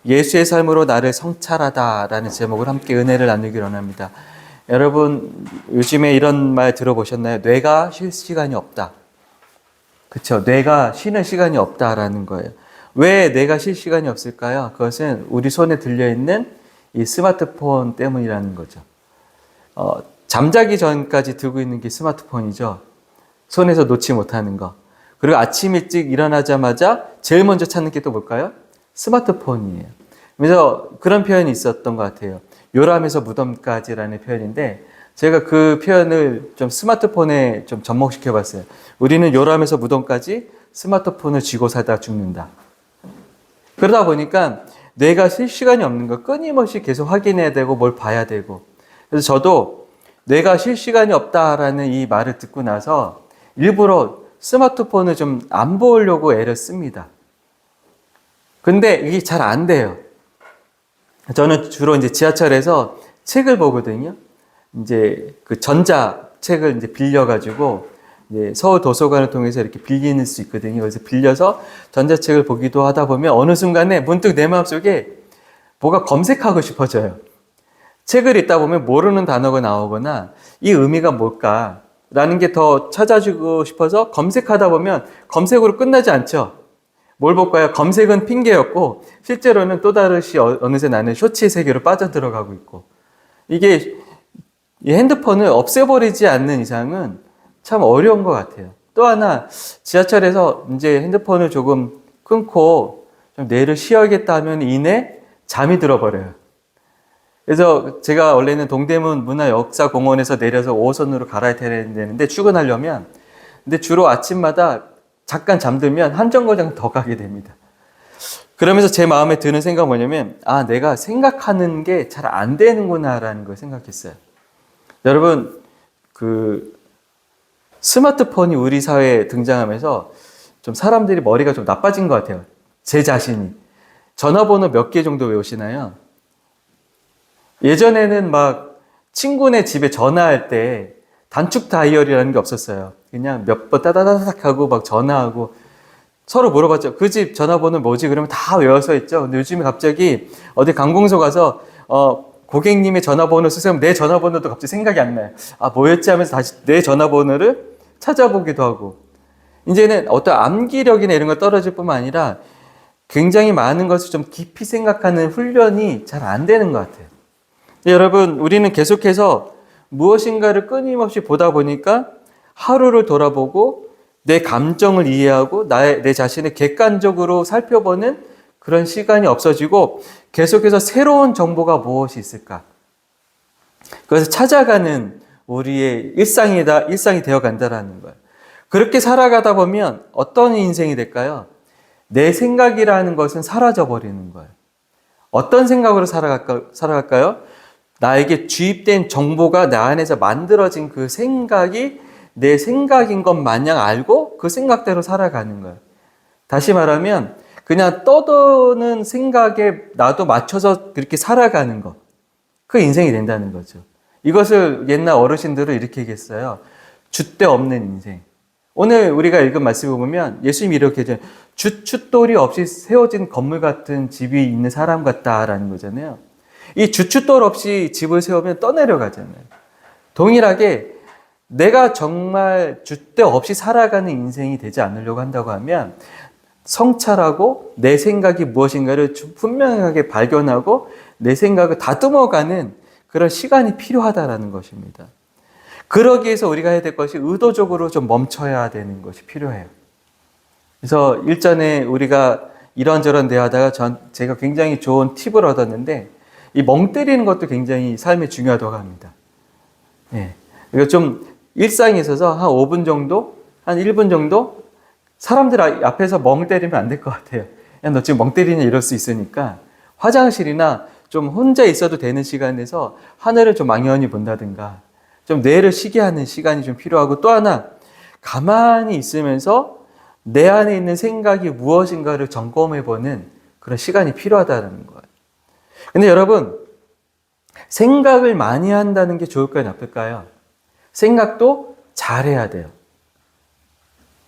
예수의 삶으로 나를 성찰하다라는 제목을 함께 은혜를 나누기로 합니다. 여러분 요즘에 이런 말 들어보셨나요? 뇌가 쉴 시간이 없다. 그렇죠? 뇌가 쉬는 시간이 없다라는 거예요. 왜 뇌가 쉴 시간이 없을까요? 그것은 우리 손에 들려있는 이 스마트폰 때문이라는 거죠. 잠자기 전까지 들고 있는 게 스마트폰이죠. 손에서 놓지 못하는 거. 그리고 아침 일찍 일어나자마자 제일 먼저 찾는 게 또 뭘까요? 스마트폰이에요. 그래서 그런 표현이 있었던 것 같아요. 요람에서 무덤까지라는 표현인데 제가 그 표현을 좀 스마트폰에 좀 접목시켜 봤어요. 우리는 요람에서 무덤까지 스마트폰을 쥐고 살다 죽는다. 그러다 보니까 뇌가 쉴 시간이 없는 거 끊임없이 계속 확인해야 되고 뭘 봐야 되고. 그래서 저도 뇌가 쉴 시간이 없다라는 이 말을 듣고 나서 일부러 스마트폰을 좀 안 보려고 애를 씁니다. 근데 이게 잘 안 돼요. 저는 주로 이제 지하철에서 책을 보거든요. 이제 그 전자책을 이제 빌려가지고 이제 서울 도서관을 통해서 이렇게 빌리는 수 있거든요. 그래서 빌려서 전자책을 보기도 하다 보면 어느 순간에 문득 내 마음속에 뭐가 검색하고 싶어져요. 책을 읽다 보면 모르는 단어가 나오거나 이 의미가 뭘까라는 게 더 찾아주고 싶어서 검색하다 보면 검색으로 끝나지 않죠. 뭘 볼까요? 검색은 핑계였고 실제로는 또 다르시 어느새 나는 쇼츠의 세계로 빠져들어가고 있고 이게 이 핸드폰을 없애버리지 않는 이상은 참 어려운 것 같아요. 또 하나 지하철에서 이제 핸드폰을 조금 끊고 좀 뇌를 쉬어야겠다 하면 이내 잠이 들어버려요. 그래서 제가 원래는 동대문 문화역사공원에서 내려서 5호선으로 갈아타야 되는데 출근하려면 근데 주로 아침마다 잠깐 잠들면 한 정거장 더 가게 됩니다. 그러면서 제 마음에 드는 생각은 뭐냐면 내가 생각하는 게 잘 안 되는구나라는 걸 생각했어요. 여러분 그 스마트폰이 우리 사회에 등장하면서 좀 사람들이 머리가 좀 나빠진 것 같아요. 제 자신이. 전화번호 몇 개 정도 외우시나요? 예전에는 막 친구네 집에 전화할 때 단축 다이얼이라는 게 없었어요. 그냥 몇 번 따다다닥 하고 막 전화하고 서로 물어봤죠. 그 집 전화번호 뭐지? 그러면 다 외워서 있죠. 근데 요즘에 갑자기 어디 관공서 가서 고객님의 전화번호 쓰세요. 내 전화번호도 갑자기 생각이 안 나요. 뭐였지 하면서 다시 내 전화번호를 찾아보기도 하고. 이제는 어떤 암기력이나 이런 거 떨어질 뿐만 아니라 굉장히 많은 것을 좀 깊이 생각하는 훈련이 잘 안 되는 것 같아요. 여러분, 우리는 계속해서 무엇인가를 끊임없이 보다 보니까 하루를 돌아보고 내 감정을 이해하고 내 자신을 객관적으로 살펴보는 그런 시간이 없어지고 계속해서 새로운 정보가 무엇이 있을까? 그래서 찾아가는 우리의 일상이 되어 간다라는 거예요. 그렇게 살아가다 보면 어떤 인생이 될까요? 내 생각이라는 것은 사라져 버리는 거예요. 어떤 생각으로 살아갈까요? 나에게 주입된 정보가 내 안에서 만들어진 그 생각이 내 생각인 것 마냥 알고 그 생각대로 살아가는 거예요. 다시 말하면 그냥 떠도는 생각에 나도 맞춰서 그렇게 살아가는 것. 그 인생이 된다는 거죠. 이것을 옛날 어르신들은 이렇게 얘기했어요. 줏대 없는 인생. 오늘 우리가 읽은 말씀을 보면 예수님이 이렇게 해줘요. 주춧돌이 없이 세워진 건물 같은 집이 있는 사람 같다라는 거잖아요. 이 주춧돌 없이 집을 세우면 떠내려가잖아요. 동일하게 내가 정말 줏대 없이 살아가는 인생이 되지 않으려고 한다고 하면 성찰하고 내 생각이 무엇인가를 분명하게 발견하고 내 생각을 다듬어가는 그런 시간이 필요하다는 것입니다. 그러기 위해서 우리가 해야 될 것이 의도적으로 좀 멈춰야 되는 것이 필요해요. 그래서 일전에 우리가 이런저런 대화하다가 제가 굉장히 좋은 팁을 얻었는데 이 멍 때리는 것도 굉장히 삶에 중요하다고 합니다. 네. 그러니까 좀 일상에 있어서 한 5분 정도, 한 1분 정도 사람들 앞에서 멍 때리면 안 될 것 같아요. 야, 너 지금 멍 때리냐 이럴 수 있으니까 화장실이나 좀 혼자 있어도 되는 시간에서 하늘을 좀 망연히 본다든가 좀 뇌를 쉬게 하는 시간이 좀 필요하고 또 하나 가만히 있으면서 내 안에 있는 생각이 무엇인가를 점검해보는 그런 시간이 필요하다는 거예요. 근데 여러분 생각을 많이 한다는 게 좋을까요? 나쁠까요? 생각도 잘해야 돼요.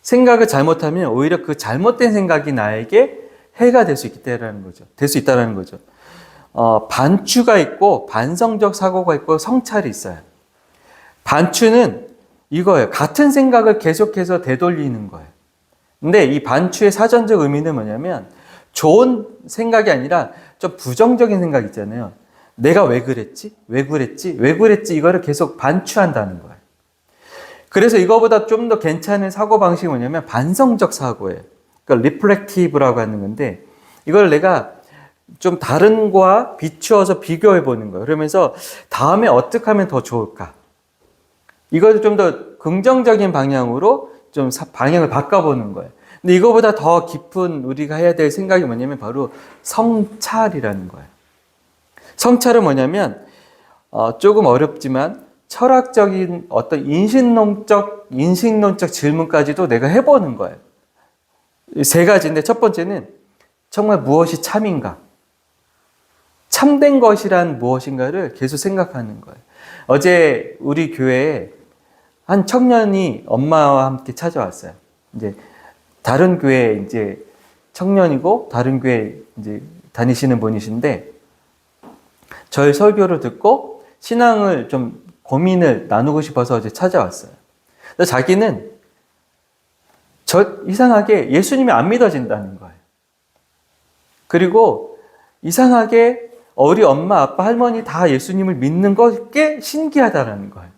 생각을 잘못하면 오히려 그 잘못된 생각이 나에게 해가 될 수 있다라는 거죠. 될 수 있다라는 거죠. 반추가 있고 반성적 사고가 있고 성찰이 있어요. 반추는 이거예요. 같은 생각을 계속해서 되돌리는 거예요. 근데 이 반추의 사전적 의미는 뭐냐면 좋은 생각이 아니라 좀 부정적인 생각 있잖아요. 내가 왜 그랬지? 왜 그랬지? 왜 그랬지? 이거를 계속 반추한다는 거예요. 그래서 이거보다 좀 더 괜찮은 사고방식이 뭐냐면 반성적 사고예요. 그러니까 리플렉티브라고 하는 건데 이걸 내가 좀 다른 거와 비추어서 비교해 보는 거예요. 그러면서 다음에 어떻게 하면 더 좋을까? 이걸 좀 더 긍정적인 방향으로 좀 방향을 바꿔보는 거예요. 근데 이거보다 더 깊은 우리가 해야 될 생각이 뭐냐면 바로 성찰이라는 거예요. 성찰은 뭐냐면 조금 어렵지만 철학적인 어떤 인식론적 질문까지도 내가 해보는 거예요. 세 가지인데 첫 번째는 정말 무엇이 참인가? 참된 것이란 무엇인가를 계속 생각하는 거예요. 어제 우리 교회에 한 청년이 엄마와 함께 찾아왔어요. 이제 다른 교회 이제 청년이고 다른 교회 이제 다니시는 분이신데 저희 설교를 듣고 신앙을 좀 고민을 나누고 싶어서 어제 찾아왔어요. 근데 자기는 이상하게 예수님이 안 믿어진다는 거예요. 그리고 이상하게 우리 엄마, 아빠, 할머니 다 예수님을 믿는 게 신기하다는 거예요.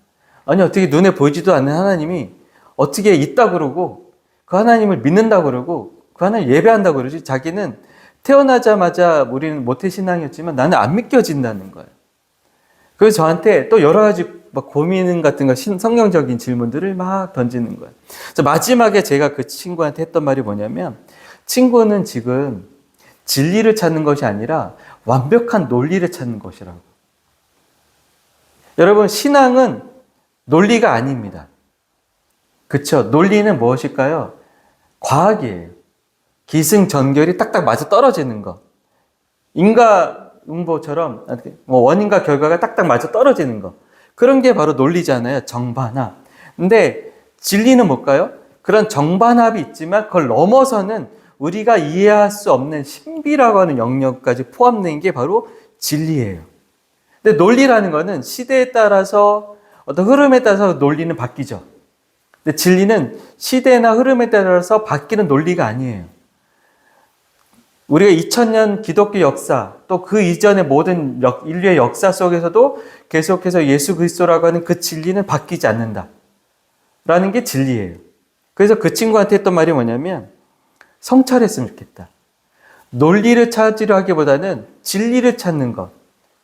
아니 어떻게 눈에 보이지도 않는 하나님이 어떻게 있다 그러고 그 하나님을 믿는다 그러고 그 하나님 예배한다 그러지. 자기는 태어나자마자 우리는 모태신앙이었지만 나는 안 믿겨진다는 거예요. 그래서 저한테 또 여러 가지 막 고민 같은 거 성경적인 질문들을 막 던지는 거예요. 그래서 마지막에 제가 그 친구한테 했던 말이 뭐냐면 친구는 지금 진리를 찾는 것이 아니라 완벽한 논리를 찾는 것이라고. 여러분 신앙은 논리가 아닙니다. 그렇죠? 논리는 무엇일까요? 과학이에요. 기승전결이 딱딱 맞아 떨어지는 거. 인과응보처럼 원인과 결과가 딱딱 맞아 떨어지는 거. 그런 게 바로 논리잖아요. 정반합. 근데 진리는 뭘까요? 그런 정반합이 있지만 그걸 넘어서는 우리가 이해할 수 없는 신비라고 하는 영역까지 포함된 게 바로 진리예요. 근데 논리라는 거는 시대에 따라서 어떤 흐름에 따라서 논리는 바뀌죠. 근데 진리는 시대나 흐름에 따라서 바뀌는 논리가 아니에요. 우리가 2000년 기독교 역사 또 그 이전의 모든 인류의 역사 속에서도 계속해서 예수 그리스도라고 하는 그 진리는 바뀌지 않는다 라는 게 진리예요. 그래서 그 친구한테 했던 말이 뭐냐면 성찰했으면 좋겠다. 논리를 찾으려 하기보다는 진리를 찾는 것.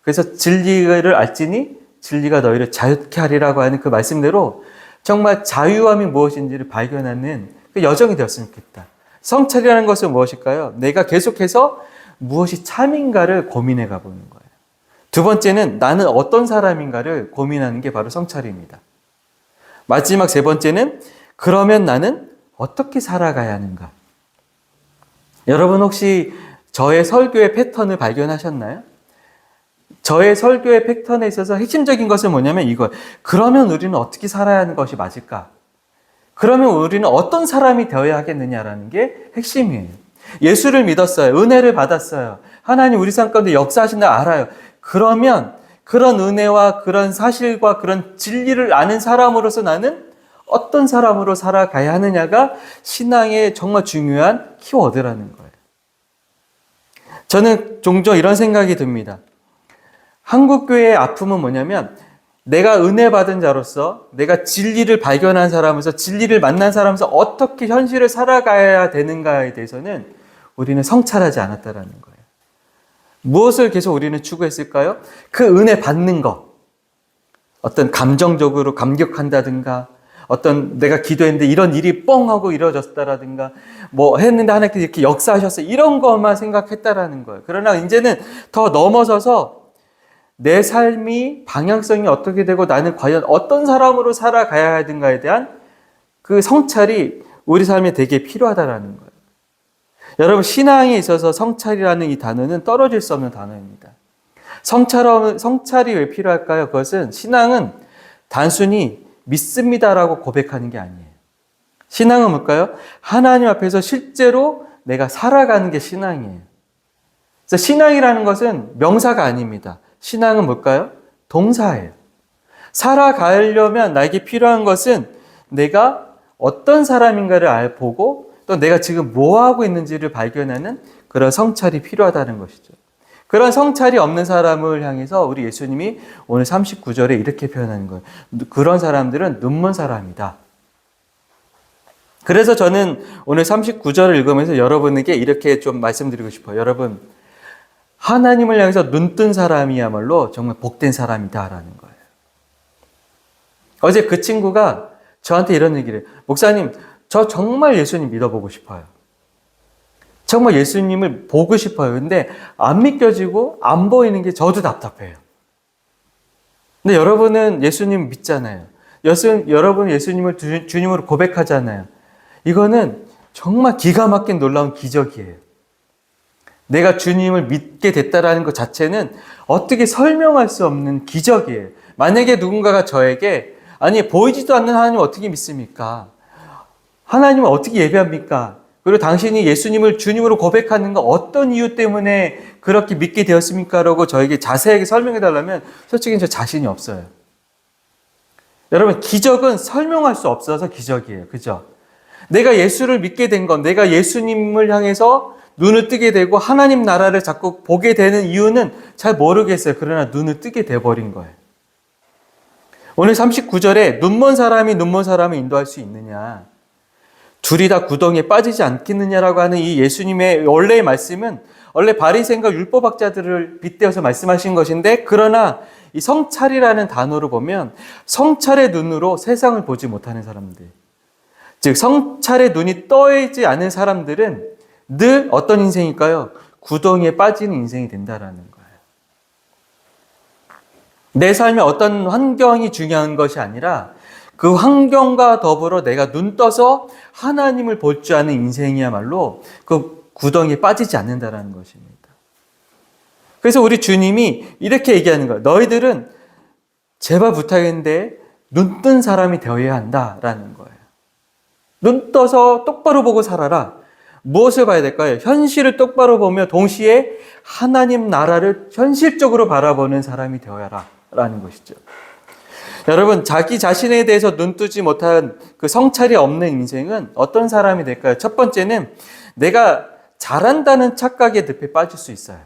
그래서 진리를 알지니 진리가 너희를 자유케 하리라고 하는 그 말씀대로 정말 자유함이 무엇인지를 발견하는 그 여정이 되었으면 좋겠다. 성찰이라는 것은 무엇일까요? 내가 계속해서 무엇이 참인가를 고민해 가보는 거예요. 두 번째는 나는 어떤 사람인가를 고민하는 게 바로 성찰입니다. 마지막 세 번째는 그러면 나는 어떻게 살아가야 하는가? 여러분 혹시 저의 설교의 패턴을 발견하셨나요? 저의 설교의 패턴에 있어서 핵심적인 것은 뭐냐면 이거. 그러면 우리는 어떻게 살아야 하는 것이 맞을까? 그러면 우리는 어떤 사람이 되어야 하겠느냐라는 게 핵심이에요. 예수를 믿었어요. 은혜를 받았어요. 하나님 우리 삶 가운데 역사하신 날 알아요. 그러면 그런 은혜와 그런 사실과 그런 진리를 아는 사람으로서 나는 어떤 사람으로 살아가야 하느냐가 신앙의 정말 중요한 키워드라는 거예요. 저는 종종 이런 생각이 듭니다. 한국교회의 아픔은 뭐냐면 내가 은혜 받은 자로서 내가 진리를 발견한 사람으로서 진리를 만난 사람으로서 어떻게 현실을 살아가야 되는가에 대해서는 우리는 성찰하지 않았다라는 거예요. 무엇을 계속 우리는 추구했을까요? 그 은혜 받는 것. 어떤 감정적으로 감격한다든가 어떤 내가 기도했는데 이런 일이 뻥 하고 이루어졌다라든가 뭐 했는데 하나님께서 이렇게 역사하셨어요. 이런 것만 생각했다라는 거예요. 그러나 이제는 더 넘어서서 내 삶이 방향성이 어떻게 되고 나는 과연 어떤 사람으로 살아가야 하는가에 대한 그 성찰이 우리 삶에 되게 필요하다라는 거예요. 여러분 신앙에 있어서 성찰이라는 이 단어는 떨어질 수 없는 단어입니다. 성찰이 왜 필요할까요? 그것은 신앙은 단순히 믿습니다라고 고백하는 게 아니에요. 신앙은 뭘까요? 하나님 앞에서 실제로 내가 살아가는 게 신앙이에요. 그래서 신앙이라는 것은 명사가 아닙니다. 신앙은 뭘까요? 동사예요. 살아가려면 나에게 필요한 것은 내가 어떤 사람인가를 보고 또 내가 지금 뭐 하고 있는지를 발견하는 그런 성찰이 필요하다는 것이죠. 그런 성찰이 없는 사람을 향해서 우리 예수님이 오늘 39절에 이렇게 표현하는 거예요. 그런 사람들은 눈먼 사람이다. 그래서 저는 오늘 39절을 읽으면서 여러분에게 이렇게 좀 말씀드리고 싶어요. 여러분, 하나님을 향해서 눈뜬 사람이야말로 정말 복된 사람이다라는 거예요. 어제 그 친구가 저한테 이런 얘기를 해요. 목사님, 저 정말 예수님 믿어보고 싶어요. 정말 예수님을 보고 싶어요. 근데 안 믿겨지고 안 보이는 게 저도 답답해요. 근데 여러분은 예수님 믿잖아요. 여러분 예수님을 주님으로 고백하잖아요. 이거는 정말 기가 막힌 놀라운 기적이에요. 내가 주님을 믿게 됐다라는 것 자체는 어떻게 설명할 수 없는 기적이에요. 만약에 누군가가 저에게 아니 보이지도 않는 하나님을 어떻게 믿습니까? 하나님을 어떻게 예배합니까? 그리고 당신이 예수님을 주님으로 고백하는 거 어떤 이유 때문에 그렇게 믿게 되었습니까? 라고 저에게 자세하게 설명해 달라면 솔직히 저 자신이 없어요. 여러분, 기적은 설명할 수 없어서 기적이에요. 그죠? 내가 예수를 믿게 된 건, 내가 예수님을 향해서 눈을 뜨게 되고 하나님 나라를 자꾸 보게 되는 이유는 잘 모르겠어요. 그러나 눈을 뜨게 돼버린 거예요. 오늘 39절에 눈먼 사람이 눈먼 사람을 인도할 수 있느냐, 둘이 다 구덩이에 빠지지 않겠느냐라고 하는 이 예수님의 원래의 말씀은 원래 바리새인과 율법학자들을 빗대어서 말씀하신 것인데, 그러나 이 성찰이라는 단어로 보면 성찰의 눈으로 세상을 보지 못하는 사람들, 즉 성찰의 눈이 떠있지 않은 사람들은 늘 어떤 인생일까요? 구덩이에 빠지는 인생이 된다라는 거예요. 내 삶에 어떤 환경이 중요한 것이 아니라 그 환경과 더불어 내가 눈 떠서 하나님을 볼 줄 아는 인생이야말로 그 구덩이에 빠지지 않는다라는 것입니다. 그래서 우리 주님이 이렇게 얘기하는 거예요. 너희들은 제발 부탁인데 눈 뜬 사람이 되어야 한다라는 거예요. 눈 떠서 똑바로 보고 살아라. 무엇을 봐야 될까요? 현실을 똑바로 보며 동시에 하나님 나라를 현실적으로 바라보는 사람이 되어야라 라는 것이죠. 여러분, 자기 자신에 대해서 눈 뜨지 못한 그 성찰이 없는 인생은 어떤 사람이 될까요? 첫 번째는 내가 잘한다는 착각의 늪에 빠질 수 있어요.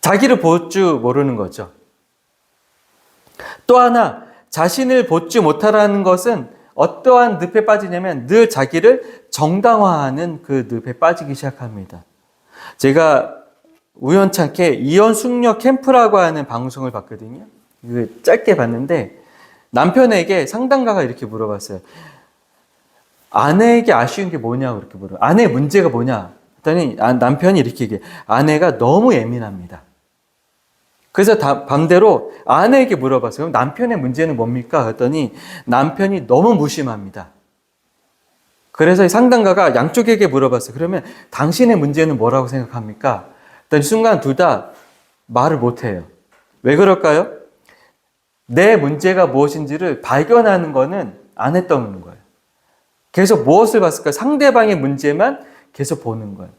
자기를 볼 줄 모르는 거죠. 또 하나, 자신을 보지 못하라는 것은 어떠한 늪에 빠지냐면 늘 자기를 정당화하는 그 늪에 빠지기 시작합니다. 제가 우연찮게 이혼숙녀 캠프라고 하는 방송을 봤거든요. 이거 짧게 봤는데 남편에게 상담가가 이렇게 물어봤어요. 아내에게 아쉬운 게 뭐냐고 이렇게 물어요. 아내의 문제가 뭐냐? 그랬더니 남편이 이렇게 얘기해요. 아내가 너무 예민합니다. 그래서 반대로 아내에게 물어봤어요. 그럼 남편의 문제는 뭡니까? 그랬더니 남편이 너무 무심합니다. 그래서 상담가가 양쪽에게 물어봤어요. 그러면 당신의 문제는 뭐라고 생각합니까? 그랬더니 순간 둘 다 말을 못해요. 왜 그럴까요? 내 문제가 무엇인지를 발견하는 거는 안 했던 거예요. 계속 무엇을 봤을까요? 상대방의 문제만 계속 보는 거예요.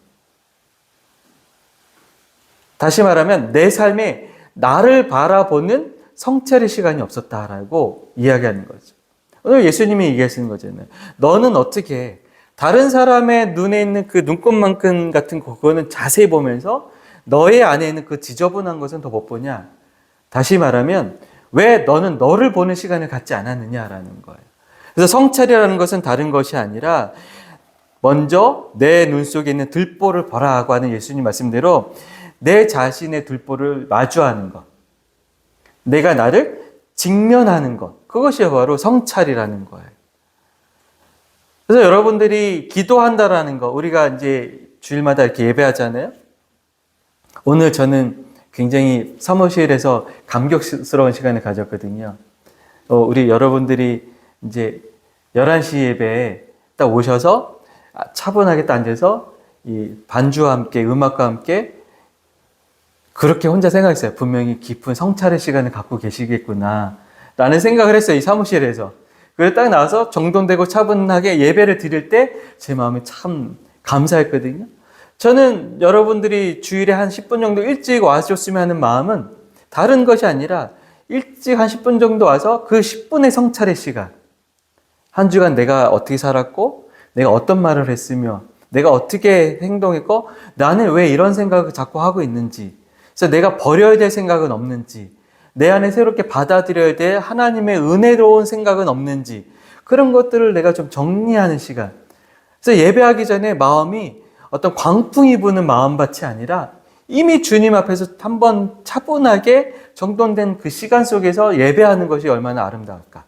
다시 말하면 내 삶에 나를 바라보는 성찰의 시간이 없었다라고 이야기하는 거죠. 오늘 예수님이 얘기하시는 거잖아요. 너는 어떻게 다른 사람의 눈에 있는 그 눈곱만큼 같은 그거는 자세히 보면서 너의 안에 있는 그 지저분한 것은 더 못 보냐? 다시 말하면 왜 너는 너를 보는 시간을 갖지 않았느냐라는 거예요. 그래서 성찰이라는 것은 다른 것이 아니라 먼저 내 눈 속에 있는 들보를 보라고 하는 예수님 말씀대로 내 자신의 들보를 마주하는 것, 내가 나를 직면하는 것, 그것이 바로 성찰이라는 거예요. 그래서 여러분들이 기도한다라는 거, 우리가 이제 주일마다 이렇게 예배하잖아요. 오늘 저는 굉장히 사무실에서 감격스러운 시간을 가졌거든요. 우리 여러분들이 이제 11시 예배에 딱 오셔서 차분하게 딱 앉아서 이 반주와 함께, 음악과 함께 그렇게 혼자 생각했어요. 분명히 깊은 성찰의 시간을 갖고 계시겠구나 라는 생각을 했어요. 이 사무실에서. 그래 딱 나와서 정돈되고 차분하게 예배를 드릴 때 제 마음이 참 감사했거든요. 저는 여러분들이 주일에 한 10분 정도 일찍 와줬으면 하는 마음은 다른 것이 아니라 일찍 한 10분 정도 와서 그 10분의 성찰의 시간, 한 주간 내가 어떻게 살았고 내가 어떤 말을 했으며 내가 어떻게 행동했고 나는 왜 이런 생각을 자꾸 하고 있는지, 그래서 내가 버려야 될 생각은 없는지, 내 안에 새롭게 받아들여야 될 하나님의 은혜로운 생각은 없는지, 그런 것들을 내가 좀 정리하는 시간. 그래서 예배하기 전에 마음이 어떤 광풍이 부는 마음밭이 아니라 이미 주님 앞에서 한번 차분하게 정돈된 그 시간 속에서 예배하는 것이 얼마나 아름다울까.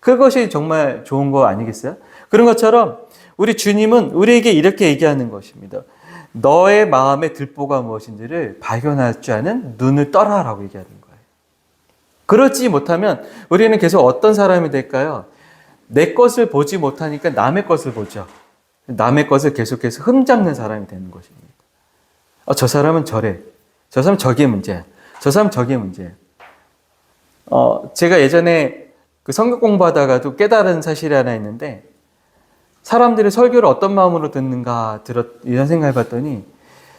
그것이 정말 좋은 거 아니겠어요? 그런 것처럼 우리 주님은 우리에게 이렇게 얘기하는 것입니다. 너의 마음의 들보가 무엇인지를 발견할 줄 아는 눈을 떠라라고 얘기하는 거예요. 그렇지 못하면 우리는 계속 어떤 사람이 될까요? 내 것을 보지 못하니까 남의 것을 보죠. 남의 것을 계속해서 흠잡는 사람이 되는 것입니다. 저 사람은 저래. 저 사람은 저게 문제야. 저 사람은 저게 문제야. 제가 예전에 그 성경 공부하다가도 깨달은 사실이 하나 있는데, 사람들이 설교를 어떤 마음으로 듣는가 이런 생각을 해봤더니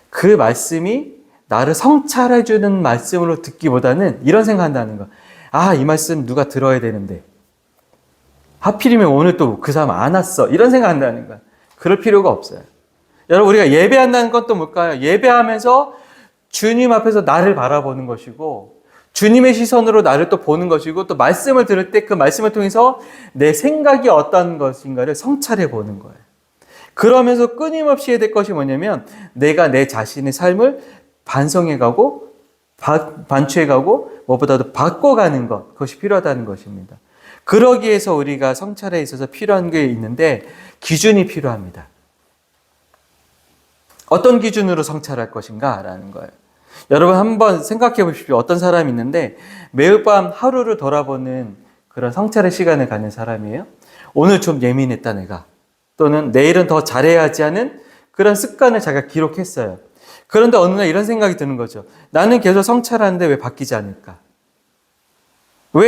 그 말씀이 나를 성찰해주는 말씀으로 듣기보다는 이런 생각한다는 거. 이 말씀 누가 들어야 되는데 하필이면 오늘 또 그 사람 안 왔어, 이런 생각한다는 거야. 그럴 필요가 없어요. 여러분, 우리가 예배한다는 건 또 뭘까요? 예배하면서 주님 앞에서 나를 바라보는 것이고 주님의 시선으로 나를 또 보는 것이고, 또 말씀을 들을 때 그 말씀을 통해서 내 생각이 어떤 것인가를 성찰해 보는 거예요. 그러면서 끊임없이 해야 될 것이 뭐냐면 내가 내 자신의 삶을 반성해 가고 반추해 가고 무엇보다도 바꿔가는 것, 그것이 필요하다는 것입니다. 그러기 위해서 우리가 성찰에 있어서 필요한 게 있는데 기준이 필요합니다. 어떤 기준으로 성찰할 것인가라는 거예요. 여러분 한번 생각해 보십시오. 어떤 사람이 있는데 매일 밤 하루를 돌아보는 그런 성찰의 시간을 갖는 사람이에요. 오늘 좀 예민했다 내가, 또는 내일은 더 잘해야지 하는 그런 습관을 자기가 기록했어요. 그런데 어느 날 이런 생각이 드는 거죠. 나는 계속 성찰하는데 왜 바뀌지 않을까?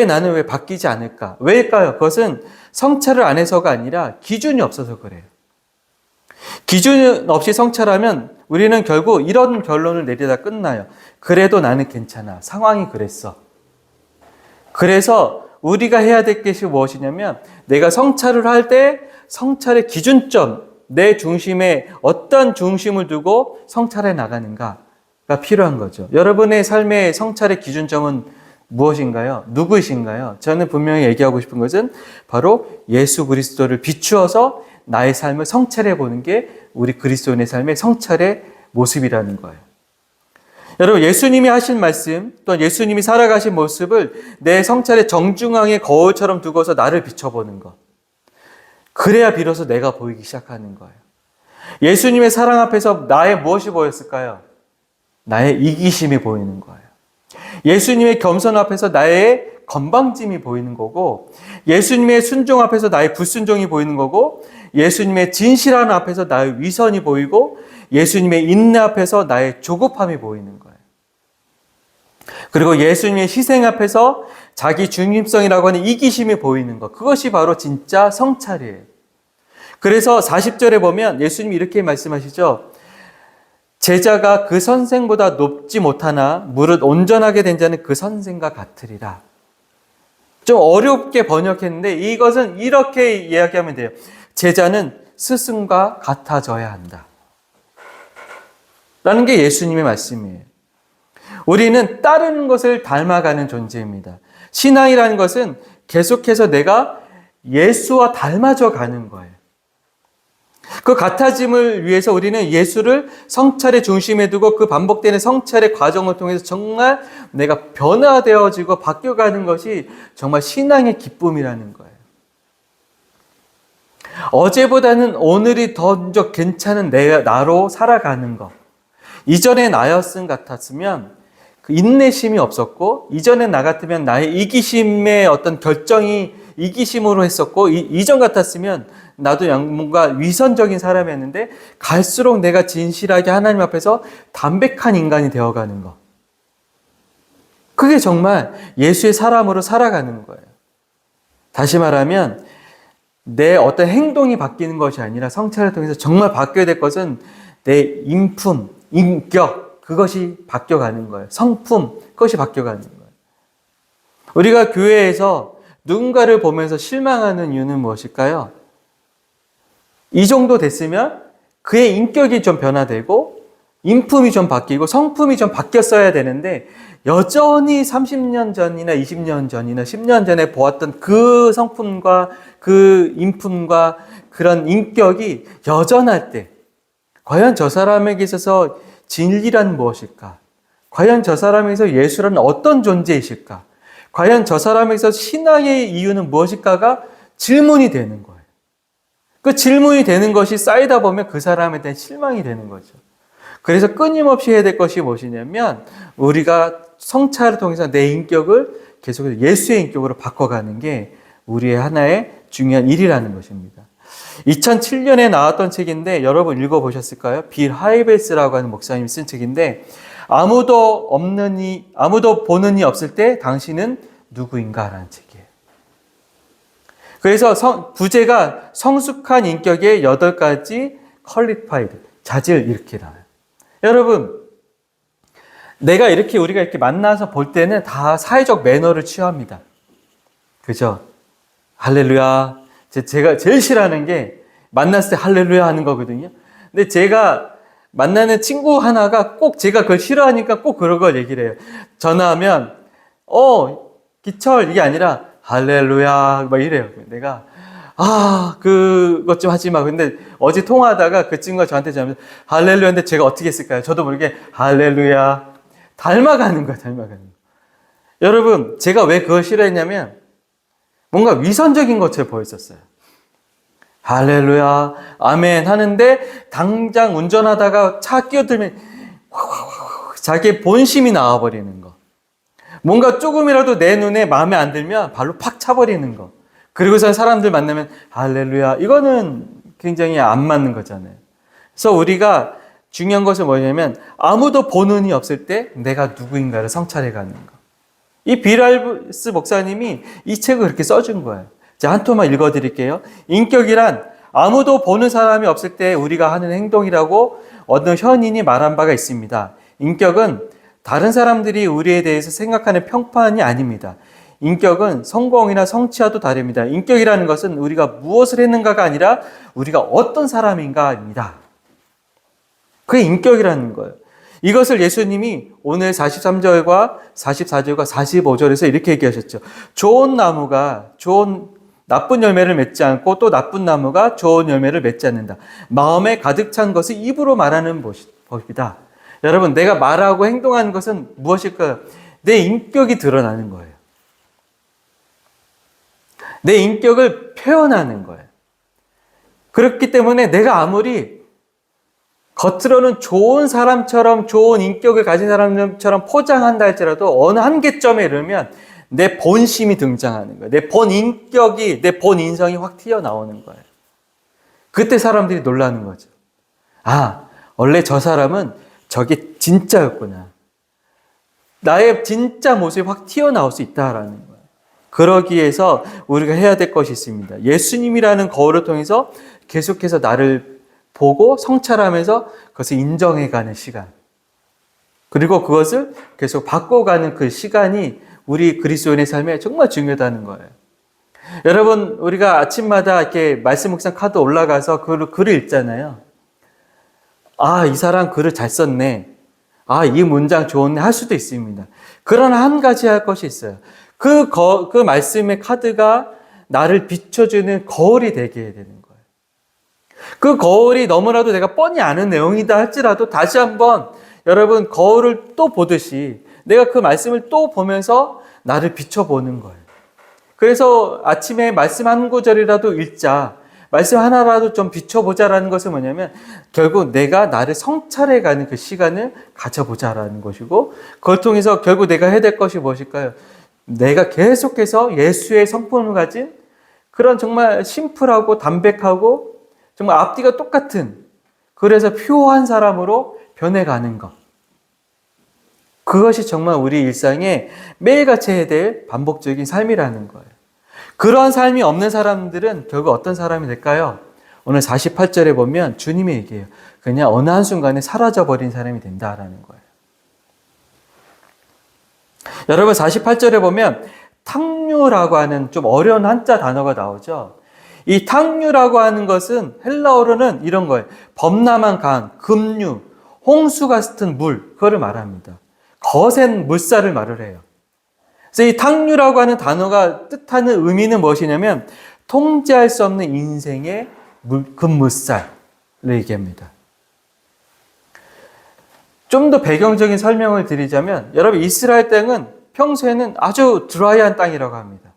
나는 왜 바뀌지 않을까? 왜일까요? 그것은 성찰을 안 해서가 아니라 기준이 없어서 그래요. 기준 없이 성찰하면 우리는 결국 이런 결론을 내리다 끝나요. 그래도 나는 괜찮아. 상황이 그랬어. 그래서 우리가 해야 될 것이 무엇이냐면 내가 성찰을 할 때 성찰의 기준점, 내 중심에 어떤 중심을 두고 성찰해 나가는가가 필요한 거죠. 여러분의 삶의 성찰의 기준점은 무엇인가요? 누구이신가요? 저는 분명히 얘기하고 싶은 것은 바로 예수 그리스도를 비추어서 나의 삶을 성찰해 보는 게 우리 그리스도인의 삶의 성찰의 모습이라는 거예요. 여러분, 예수님이 하신 말씀, 또 예수님이 살아가신 모습을 내 성찰의 정중앙의 거울처럼 두고서 나를 비춰보는 것. 그래야 비로소 내가 보이기 시작하는 거예요. 예수님의 사랑 앞에서 나의 무엇이 보였을까요? 나의 이기심이 보이는 거예요. 예수님의 겸손 앞에서 나의 건방짐이 보이는 거고, 예수님의 순종 앞에서 나의 불순종이 보이는 거고, 예수님의 진실한 앞에서 나의 위선이 보이고, 예수님의 인내 앞에서 나의 조급함이 보이는 거예요. 그리고 예수님의 희생 앞에서 자기 중립성이라고 하는 이기심이 보이는 것, 그것이 바로 진짜 성찰이에요. 그래서 40절에 보면 예수님이 이렇게 말씀하시죠. 제자가 그 선생보다 높지 못하나 무릇 온전하게 된 자는 그 선생과 같으리라. 좀 어렵게 번역했는데 이것은 이렇게 이야기하면 돼요. 제자는 스승과 같아져야 한다. 라는 게 예수님의 말씀이에요. 우리는 따르는 것을 닮아가는 존재입니다. 신앙이라는 것은 계속해서 내가 예수와 닮아져 가는 거예요. 그 같아짐을 위해서 우리는 예수를 성찰의 중심에 두고 그 반복되는 성찰의 과정을 통해서 정말 내가 변화되어지고 바뀌어가는 것이 정말 신앙의 기쁨이라는 거예요. 어제보다는 오늘이 더 괜찮은 나로 살아가는 것. 이전에 나였음 같았으면 그 인내심이 없었고, 이전에 나 같으면 나의 이기심의 어떤 결정이 이기심으로 했었고, 이전 같았으면 나도 뭔가 위선적인 사람이었는데 갈수록 내가 진실하게 하나님 앞에서 담백한 인간이 되어가는 것. 그게 정말 예수의 사람으로 살아가는 거예요. 다시 말하면 내 어떤 행동이 바뀌는 것이 아니라 성찰을 통해서 정말 바뀌어야 될 것은 내 인품, 인격, 그것이 바뀌어가는 거예요. 성품, 그것이 바뀌어가는 거예요. 우리가 교회에서 누군가를 보면서 실망하는 이유는 무엇일까요? 이 정도 됐으면 그의 인격이 좀 변화되고 인품이 좀 바뀌고 성품이 좀 바뀌었어야 되는데 여전히 30년 전이나 20년 전이나 10년 전에 보았던 그 성품과 그 인품과 그런 인격이 여전할 때 과연 저 사람에게 있어서 진리란 무엇일까? 과연 저 사람에게서 예수란 어떤 존재이실까? 과연 저 사람에게서 신앙의 이유는 무엇일까가 질문이 되는 거예요. 그 질문이 되는 것이 쌓이다 보면 그 사람에 대한 실망이 되는 거죠. 그래서 끊임없이 해야 될 것이 무엇이냐면 우리가 성찰을 통해서 내 인격을 계속해서 예수의 인격으로 바꿔가는 게 우리의 하나의 중요한 일이라는 것입니다. 2007년에 나왔던 책인데 여러분 읽어보셨을까요? 빌 하이벨스라고 하는 목사님이 쓴 책인데 아무도 보는 이 없을 때 당신은 누구인가? 라는 책이에요. 그래서 부제가 성숙한 인격의 8가지 퀄리파이드, 자질 이렇게 나와요. 여러분, 우리가 이렇게 만나서 볼 때는 다 사회적 매너를 취합니다. 그죠? 할렐루야. 제가 제일 싫어하는 게 만났을 때 할렐루야 하는 거거든요. 근데 제가 만나는 친구 하나가 꼭 제가 그걸 싫어하니까 꼭 그런 걸 얘기를 해요. 전화하면, 기철, 이게 아니라 할렐루야, 막 이래요. 내가, 그것 좀 하지 마. 근데 어제 통화하다가 그 친구가 저한테 전화하면서 할렐루야인데 제가 어떻게 했을까요? 저도 모르게 할렐루야. 닮아가는 거야. 여러분, 제가 왜 그걸 싫어했냐면 뭔가 위선적인 것처럼 보였었어요. 할렐루야, 아멘 하는데 당장 운전하다가 차 끼어들면 자기의 본심이 나와버리는 거. 뭔가 조금이라도 내 눈에 마음에 안 들면 발로 팍 차버리는 거. 그리고서 사람들 만나면 할렐루야. 이거는 굉장히 안 맞는 거잖아요. 그래서 우리가 중요한 것은 뭐냐면 아무도 보는 이 없을 때 내가 누구인가를 성찰해가는 거. 이 빌 하이벨스 목사님이 이 책을 그렇게 써준 거예요. 자, 한 토만 읽어드릴게요. 인격이란 아무도 보는 사람이 없을 때 우리가 하는 행동이라고 어느 현인이 말한 바가 있습니다. 인격은 다른 사람들이 우리에 대해서 생각하는 평판이 아닙니다. 인격은 성공이나 성취와도 다릅니다. 인격이라는 것은 우리가 무엇을 했는가가 아니라 우리가 어떤 사람인가입니다. 그게 인격이라는 거예요. 이것을 예수님이 오늘 43절과 44절과 45절에서 이렇게 얘기하셨죠. 나쁜 열매를 맺지 않고 또 나쁜 나무가 좋은 열매를 맺지 않는다. 마음에 가득 찬 것을 입으로 말하는 법이다. 여러분, 내가 말하고 행동하는 것은 무엇일까요? 내 인격이 드러나는 거예요. 내 인격을 표현하는 거예요. 그렇기 때문에 내가 아무리 겉으로는 좋은 사람처럼 좋은 인격을 가진 사람처럼 포장한다 할지라도 어느 한계점에 이르면 내 본심이 등장하는 거예요. 내 본인격이, 내 본인성이 확 튀어나오는 거예요. 그때 사람들이 놀라는 거죠. 원래 저 사람은 저게 진짜였구나. 나의 진짜 모습이 확 튀어나올 수 있다라는 거예요. 그러기 위해서 우리가 해야 될 것이 있습니다. 예수님이라는 거울을 통해서 계속해서 나를 보고 성찰하면서 그것을 인정해가는 시간. 그리고 그것을 계속 바꿔가는 그 시간이 우리 그리스도인의 삶에 정말 중요하다는 거예요. 여러분, 우리가 아침마다 이렇게 말씀 묵상 카드 올라가서 글을 읽잖아요. 이 사람 글을 잘 썼네. 이 문장 좋네. 할 수도 있습니다. 그러나 한 가지 할 것이 있어요. 그 말씀의 카드가 나를 비춰주는 거울이 되게 해야 되는 거예요. 그 거울이 너무나도 내가 뻔히 아는 내용이다 할지라도 다시 한번 여러분 거울을 또 보듯이 내가 그 말씀을 또 보면서 나를 비춰보는 거예요. 그래서 아침에 말씀 한 구절이라도 읽자. 말씀 하나라도 좀 비춰보자라는 것은 뭐냐면 결국 내가 나를 성찰해가는 그 시간을 가져보자라는 것이고 그걸 통해서 결국 내가 해야 될 것이 무엇일까요? 내가 계속해서 예수의 성품을 가진 그런 정말 심플하고 담백하고 정말 앞뒤가 똑같은 그래서 표한 사람으로 변해가는 것. 그것이 정말 우리 일상에 매일같이 해야 될 반복적인 삶이라는 거예요. 그러한 삶이 없는 사람들은 결국 어떤 사람이 될까요? 오늘 48절에 보면 주님이 얘기해요. 그냥 어느 한순간에 사라져버린 사람이 된다라는 거예요. 여러분 48절에 보면 탕류라고 하는 좀 어려운 한자 단어가 나오죠. 이 탕류라고 하는 것은 헬라어로는 이런 거예요. 범람한 강, 급류, 홍수 같은 물, 그거를 말합니다. 거센 물살을 말을 해요. 그래서 이 탕류라고 하는 단어가 뜻하는 의미는 무엇이냐면 통제할 수 없는 인생의 급물살을 얘기합니다. 좀 더 배경적인 설명을 드리자면 여러분 이스라엘 땅은 평소에는 아주 드라이한 땅이라고 합니다.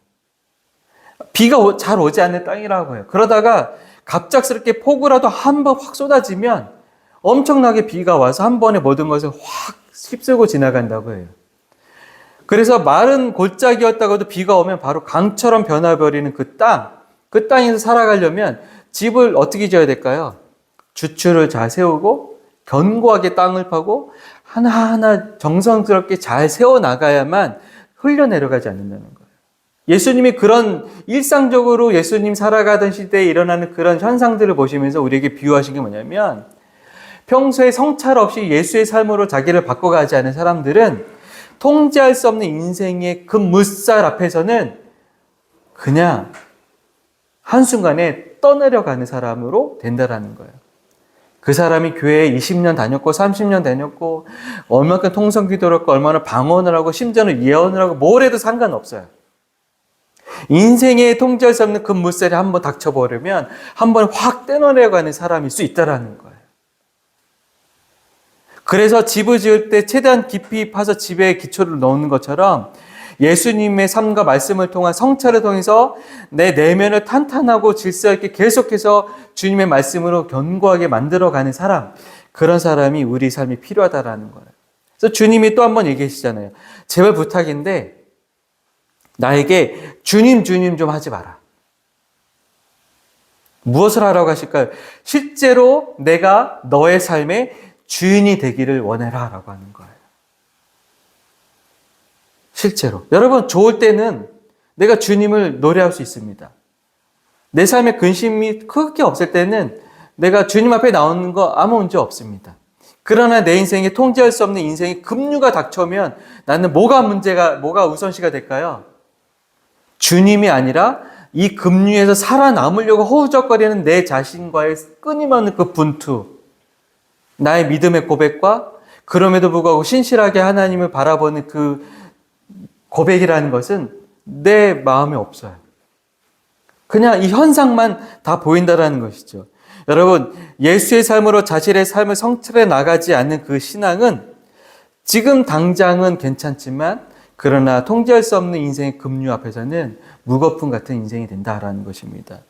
비가 잘 오지 않는 땅이라고 해요. 그러다가 갑작스럽게 폭우라도 한 번 확 쏟아지면 엄청나게 비가 와서 한 번에 모든 것을 확 휩쓸고 지나간다고 해요. 그래서 마른 골짜기였다가도 비가 오면 바로 강처럼 변화버리는 그 땅에서 살아가려면 집을 어떻게 지어야 될까요? 주추를 잘 세우고 견고하게 땅을 파고 하나하나 정성스럽게 잘 세워나가야만 흘려내려가지 않는다는 거예요. 예수님이 그런 일상적으로 예수님 살아가던 시대에 일어나는 그런 현상들을 보시면서 우리에게 비유하신 게 뭐냐면 평소에 성찰 없이 예수의 삶으로 자기를 바꿔가지 않은 사람들은 통제할 수 없는 인생의 급물살 앞에서는 그냥 한순간에 떠내려가는 사람으로 된다라는 거예요. 그 사람이 교회에 20년 다녔고 30년 다녔고 얼마큼 통성기도를 했고 얼마나 방언을 하고 심지어는 예언을 하고 뭘 해도 상관없어요. 인생에 통제할 수 없는 급물살이 한번 닥쳐버리면 한번 확 떼어내려가는 사람일 수 있다라는 거예요. 그래서 집을 지을 때 최대한 깊이 파서 집에 기초를 넣는 것처럼 예수님의 삶과 말씀을 통한 성찰을 통해서 내 내면을 탄탄하고 질서 있게 계속해서 주님의 말씀으로 견고하게 만들어가는 사람, 그런 사람이 우리 삶이 필요하다라는 거예요. 그래서 주님이 또 한 번 얘기하시잖아요. 제발 부탁인데 나에게 주님 좀 하지 마라. 무엇을 하라고 하실까요? 실제로 내가 너의 삶의 주인이 되기를 원해라 라고 하는 거예요. 실제로. 여러분, 좋을 때는 내가 주님을 노래할 수 있습니다. 내 삶에 근심이 크게 없을 때는 내가 주님 앞에 나오는 거 아무 문제 없습니다. 그러나 내 인생에 통제할 수 없는 인생의 급류가 닥쳐오면 나는 뭐가 우선시가 될까요? 주님이 아니라 이 급류에서 살아남으려고 허우적거리는 내 자신과의 끊임없는 그 분투, 나의 믿음의 고백과 그럼에도 불구하고 신실하게 하나님을 바라보는 그 고백이라는 것은 내 마음에 없어요. 그냥 이 현상만 다 보인다라는 것이죠. 여러분, 예수의 삶으로 자신의 삶을 성찰해 나가지 않는 그 신앙은 지금 당장은 괜찮지만 그러나 통제할 수 없는 인생의 급류 앞에서는 무거품 같은 인생이 된다라는 것입니다.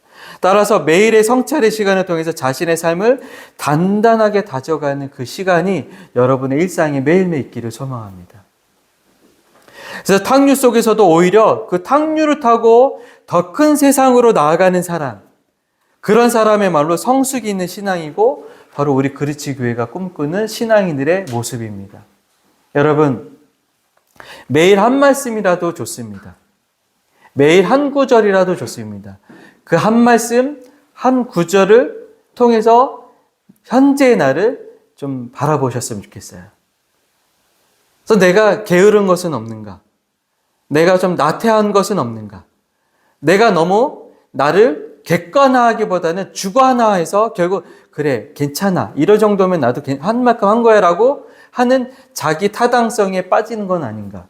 따라서 매일의 성찰의 시간을 통해서 자신의 삶을 단단하게 다져가는 그 시간이 여러분의 일상에 매일매일 있기를 소망합니다. 그래서 탕류 속에서도 오히려 그 탕류를 타고 더 큰 세상으로 나아가는 사람, 그런 사람의 말로 성숙이 있는 신앙이고 바로 우리 그리치 교회가 꿈꾸는 신앙인들의 모습입니다. 여러분, 매일 한 말씀이라도 좋습니다. 매일 한 구절이라도 좋습니다. 그 한 말씀, 한 구절을 통해서 현재의 나를 좀 바라보셨으면 좋겠어요. 그래서 내가 게으른 것은 없는가? 내가 좀 나태한 것은 없는가? 내가 너무 나를 객관화하기보다는 주관화해서 결국 그래, 괜찮아. 이럴 정도면 나도 한 만큼 한 거야 라고 하는 자기 타당성에 빠지는 건 아닌가?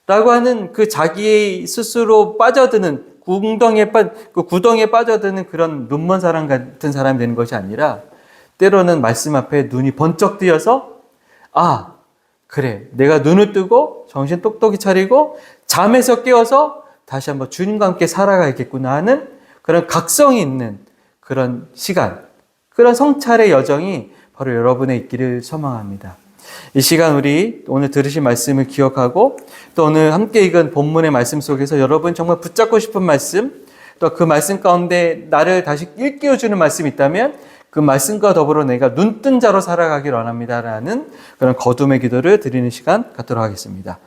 라고 하는 그 자기 스스로 빠져드는 그 구덩이에 빠져드는 그런 눈먼 사람 같은 사람이 되는 것이 아니라 때로는 말씀 앞에 눈이 번쩍 뜨여서 그래, 내가 눈을 뜨고 정신 똑똑히 차리고 잠에서 깨어서 다시 한번 주님과 함께 살아가야겠구나 하는 그런 각성이 있는 그런 시간, 그런 성찰의 여정이 바로 여러분의 있기를 소망합니다. 이 시간 우리 오늘 들으신 말씀을 기억하고 또 오늘 함께 읽은 본문의 말씀 속에서 여러분 정말 붙잡고 싶은 말씀, 또 그 말씀 가운데 나를 다시 일깨워주는 말씀이 있다면 그 말씀과 더불어 내가 눈뜬 자로 살아가기를 원합니다라는 그런 거듭의 기도를 드리는 시간 갖도록 하겠습니다.